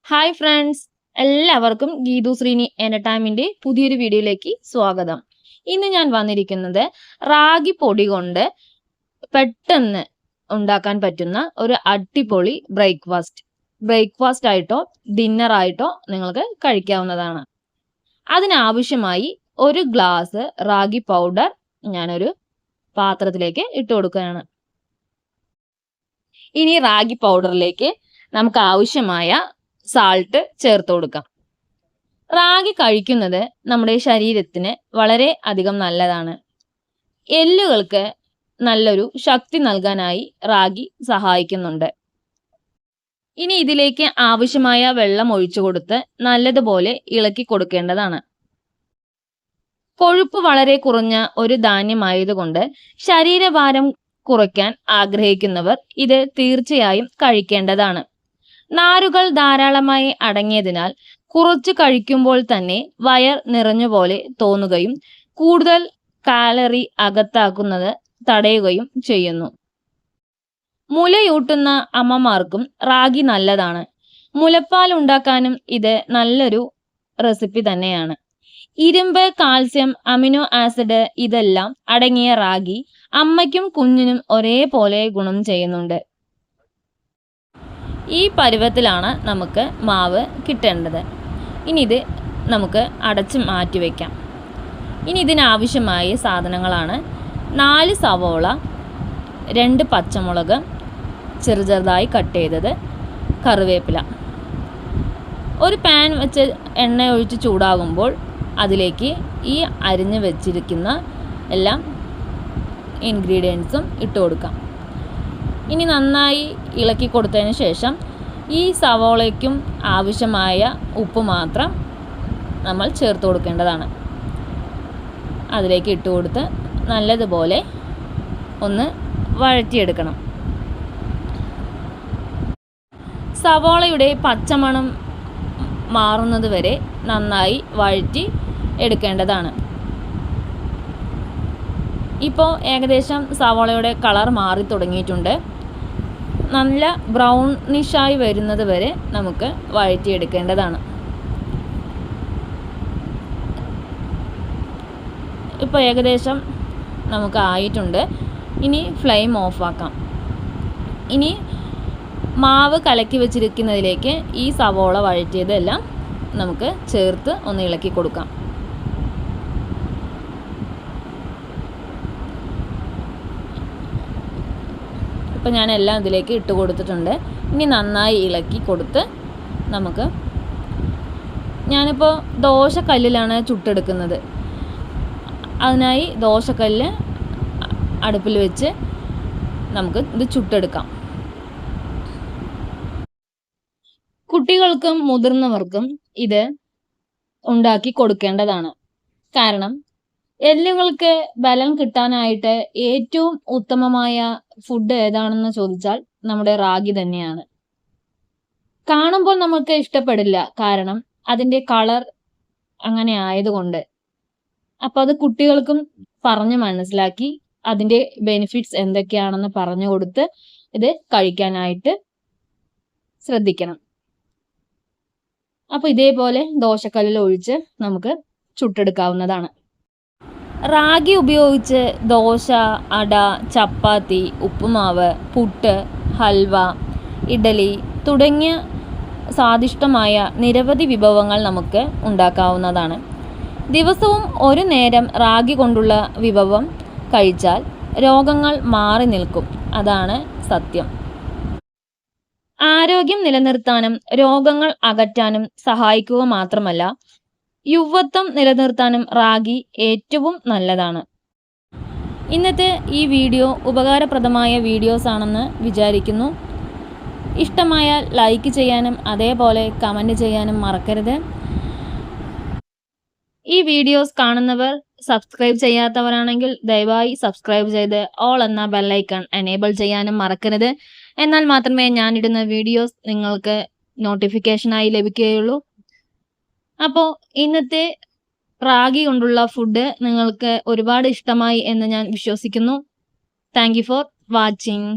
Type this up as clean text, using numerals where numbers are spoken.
Hi friends, എല്ലാവർക്കും Geethu Sreeni entertainment പുതിയൊരു വീഡിയോയിലേക്ക് സ്വാഗതം. ഇന്ന് ഞാൻ വന്നിരിക്കുന്നത് റാഗി പൊടി കൊണ്ട് പെട്ടെന്ന് ഉണ്ടാക്കാൻ പറ്റുന്ന ഒരു അടിപൊളി ബ്രേക്ക്ഫാസ്റ്റ് ആയിട്ടോ ഡിന്നർ ആയിട്ടോ നിങ്ങൾക്ക് കഴിക്കാവുന്നതാണ്. അതിനാവശ്യമായി ഒരു ഗ്ലാസ് റാഗി പൗഡർ ഞാനൊരു പാത്രത്തിലേക്ക് ഇട്ട് കൊടുക്കുകയാണ്. ഇനി റാഗി പൗഡറിലേക്ക് നമുക്ക് ആവശ്യമായ സാൾട്ട് ചേർത്ത് കൊടുക്കാം. റാഗി കഴിക്കുന്നത് നമ്മുടെ ശരീരത്തിന് വളരെ അധികം നല്ലതാണ്. എല്ലുകൾക്ക് നല്ലൊരു ശക്തി നൽകാനായി റാഗി സഹായിക്കുന്നുണ്ട്. ഇനി ഇതിലേക്ക് ആവശ്യമായ വെള്ളം ഒഴിച്ചു കൊടുത്ത് നല്ലതുപോലെ ഇളക്കി കൊടുക്കേണ്ടതാണ്. കൊഴുപ്പ് വളരെ കുറഞ്ഞ ഒരു ധാന്യമായതുകൊണ്ട് ശരീരഭാരം കുറയ്ക്കാൻ ആഗ്രഹിക്കുന്നവർ ഇത് തീർച്ചയായും കഴിക്കേണ്ടതാണ്. നാരുകൾ ധാരാളമായി അടങ്ങിയതിനാൽ കുറച്ച് കഴിക്കുമ്പോൾ തന്നെ വയർ നിറഞ്ഞുപോലെ തോന്നുകയും കൂടുതൽ കാലറി അകത്താക്കുന്നത് തടയുകയും ചെയ്യുന്നു. മുലയൂട്ടുന്ന അമ്മമാർക്കും റാഗി നല്ലതാണ്. മുലപ്പാൽ ഉണ്ടാക്കാനും ഇത് നല്ലൊരു റെസിപ്പി തന്നെയാണ്. ഇരുമ്പ്, കാൽസ്യം, അമിനോ ആസിഡ് ഇതെല്ലാം അടങ്ങിയ റാഗി അമ്മയ്ക്കും കുഞ്ഞിനും ഒരേപോലെ ഗുണം ചെയ്യുന്നുണ്ട്. ഈ പരുവത്തിലാണ് നമുക്ക് മാവ് കിട്ടേണ്ടത്. ഇനി ഇത് നമുക്ക് അടച്ച് മാറ്റി വയ്ക്കാം. ഇനി ഇതിനാവശ്യമായ സാധനങ്ങളാണ് 4 സവോള, 2 പച്ചമുളക് ചെറുതായി കട്ട് ചെയ്തത്, കറിവേപ്പില. ഒരു പാൻ വെച്ച് എണ്ണ ഒഴിച്ച് ചൂടാകുമ്പോൾ അതിലേക്ക് ഈ അരിഞ്ഞ് വെച്ചിരിക്കുന്ന എല്ലാം ഇൻഗ്രീഡിയൻസും ഇട്ട് കൊടുക്കാം. ഇനി നന്നായി ഇളക്കി കൊടുത്തതിന് ശേഷം ഈ സവോളയ്ക്കും ആവശ്യമായ ഉപ്പ് മാത്രം നമ്മൾ ചേർത്ത് കൊടുക്കേണ്ടതാണ്. അതിലേക്ക് ഇട്ട് കൊടുത്ത് നല്ലതുപോലെ ഒന്ന് വഴറ്റിയെടുക്കണം. സവോളയുടെ പച്ചമണം മാറുന്നത് വരെ നന്നായി വഴറ്റി എടുക്കേണ്ടതാണ്. ഇപ്പോൾ ഏകദേശം സവോളയുടെ കളർ മാറി തുടങ്ങിയിട്ടുണ്ട്. നല്ല ബ്രൗണിഷായി വരുന്നത് വരെ നമുക്ക് വഴറ്റിയെടുക്കേണ്ടതാണ്. ഇപ്പോൾ ഏകദേശം നമുക്ക് ആയിട്ടുണ്ട്. ഇനി ഫ്ലെയിം ഓഫാക്കാം. ഇനി മാവ് കലക്കി വെച്ചിരിക്കുന്നതിലേക്ക് ഈ സവോള വഴറ്റിയതെല്ലാം നമുക്ക് ചേർത്ത് ഒന്ന് ഇളക്കി കൊടുക്കാം. ഇപ്പോൾ ഞാൻ എല്ലാം ഇതിലേക്ക് ഇട്ട് കൊടുത്തിട്ടുണ്ട്. ഇനി നന്നായി ഇളക്കി കൊടുത്ത് ഞാനിപ്പോൾ ദോശക്കല്ലിലാണ് ചുട്ടെടുക്കുന്നത്. അതിനായി ദോശക്കല്ല് അടുപ്പിൽ വെച്ച് നമുക്ക് ഇത് ചുട്ടെടുക്കാം. കുട്ടികൾക്കും മുതിർന്നവർക്കും ഇത് ഉണ്ടാക്കി കൊടുക്കേണ്ടതാണ്. കാരണം എല്ലുകൾക്ക് ബലം കിട്ടാനായിട്ട് ഏറ്റവും ഉത്തമമായ ഫുഡ് ഏതാണെന്ന് ചോദിച്ചാൽ നമ്മുടെ റാഗി തന്നെയാണ്. കാണുമ്പോൾ നമുക്ക് ഇഷ്ടപ്പെടില്ല, കാരണം അതിൻ്റെ കളർ അങ്ങനെ ആയതുകൊണ്ട്. അപ്പോൾ അത് കുട്ടികൾക്കും പറഞ്ഞ് മനസ്സിലാക്കി അതിൻ്റെ ബെനിഫിറ്റ്സ് എന്തൊക്കെയാണെന്ന് പറഞ്ഞു കൊടുത്ത് ഇത് കഴിക്കാനായിട്ട് ശ്രദ്ധിക്കണം. അപ്പോൾ ഇതേപോലെ ദോശക്കല്ലിൽ ഒഴിച്ച് നമുക്ക് ചുട്ടെടുക്കാവുന്നതാണ്. റാഗി ഉപയോഗിച്ച് ദോശ, അട, ചപ്പാത്തി, ഉപ്പുമാവ്, പുട്ട്, ഹൽവ, ഇഡലി തുടങ്ങിയ സ്വാദിഷ്ടമായ നിരവധി വിഭവങ്ങൾ നമുക്ക് ഉണ്ടാക്കാവുന്നതാണ്. ദിവസവും ഒരു നേരം റാഗി കൊണ്ടുള്ള വിഭവം കഴിച്ചാൽ രോഗങ്ങൾ മാറി നിൽക്കും. അതാണ് സത്യം. ആരോഗ്യം നിലനിർത്താനും രോഗങ്ങൾ അകറ്റാനും സഹായിക്കുക മാത്രമല്ല, യുവത്വം നിലനിർത്താനും റാഗി ഏറ്റവും നല്ലതാണ്. ഇന്നത്തെ ഈ വീഡിയോ ഉപകാരപ്രദമായ വീഡിയോസ് ആണെന്ന് വിചാരിക്കുന്നു. ഇഷ്ടമായാൽ ലൈക്ക് ചെയ്യാനും അതേപോലെ കമൻറ്റ് ചെയ്യാനും മറക്കരുത്. ഈ വീഡിയോസ് കാണുന്നവർ സബ്സ്ക്രൈബ് ചെയ്യാത്തവരാണെങ്കിൽ ദയവായി സബ്സ്ക്രൈബ് ചെയ്ത് ഓൾ എന്ന ബെല്ലൈക്കൺ എനേബിൾ ചെയ്യാനും മറക്കരുത്. എന്നാൽ മാത്രമേ ഞാനിടുന്ന വീഡിയോസ് നിങ്ങൾക്ക് നോട്ടിഫിക്കേഷനായി ലഭിക്കുകയുള്ളൂ. അപ്പോൾ ഇന്നത്തെ റാഗി കൊണ്ടുള്ള ഫുഡ് നിങ്ങൾക്ക് ഒരുപാട് ഇഷ്ടമായി എന്ന് ഞാൻ വിശ്വസിക്കുന്നു. Thank you for watching.